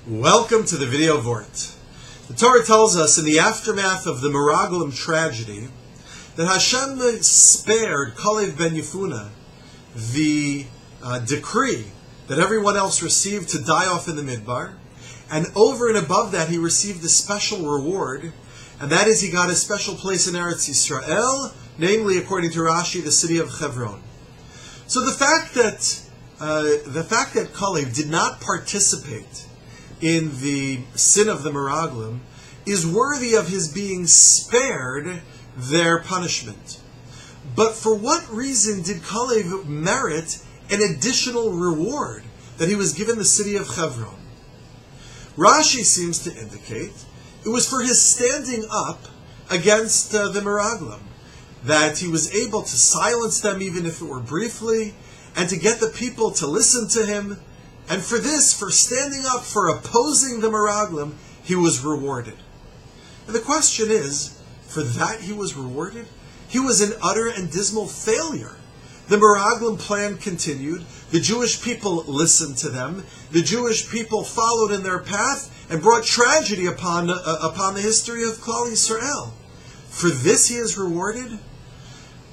Welcome to the video Vort. The Torah tells us in the aftermath of the Meraglim tragedy that Hashem spared Kalev ben Yefuna the decree that everyone else received to die off in the Midbar, and over and above that he received a special reward, and that is he got a special place in Eretz Yisrael, namely, according to Rashi, the city of Hebron. So the fact that Kalev did not participate in the sin of the Meraglim is worthy of his being spared their punishment. But for what reason did Kalev merit an additional reward that he was given the city of Hebron? Rashi seems to indicate it was for his standing up against the Meraglim, that he was able to silence them even if it were briefly, and to get the people to listen to him. And for this, for standing up, for opposing the Meraglim, he was rewarded. And the question is, for that he was rewarded? He was an utter and dismal failure. The Meraglim plan continued. The Jewish people listened to them. The Jewish people followed in their path and brought tragedy upon the history of Klal Yisrael. For this he is rewarded?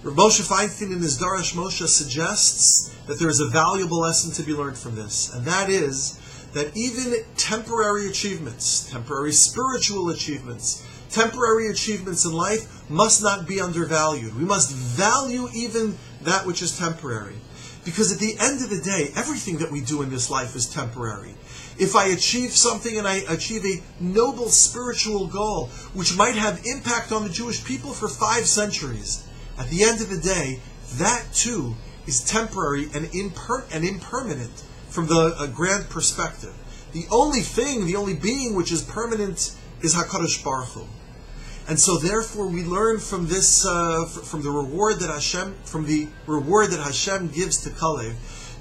Rabbi Moshe Feinstein in his Darash Moshe suggests that there is a valuable lesson to be learned from this, and that is that even temporary achievements, temporary spiritual achievements, temporary achievements in life must not be undervalued. We must value even that which is temporary. Because at the end of the day, everything that we do in this life is temporary. If I achieve something and I achieve a noble spiritual goal, which might have impact on the Jewish people for 5 centuries, at the end of the day, that too is temporary and impermanent from the grand perspective. The only being which is permanent is HaKadosh Baruch Hu. And so therefore we learn from this, from the reward that Hashem gives to Kalev,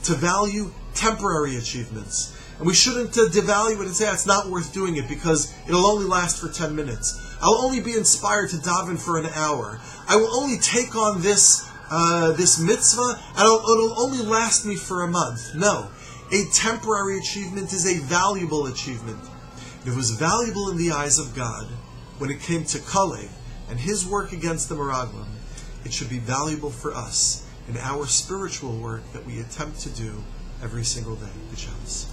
to value temporary achievements. And we shouldn't devalue it and say it's not worth doing it because it'll only last for 10 minutes. I'll only be inspired to daven for an hour. I will only take on this mitzvah and it'll only last me for a month. No. A temporary achievement is a valuable achievement. It was valuable in the eyes of God when it came to Kalev and his work against the Meraglim. It should be valuable for us in our spiritual work that we attempt to do every single day. Good Shabbos.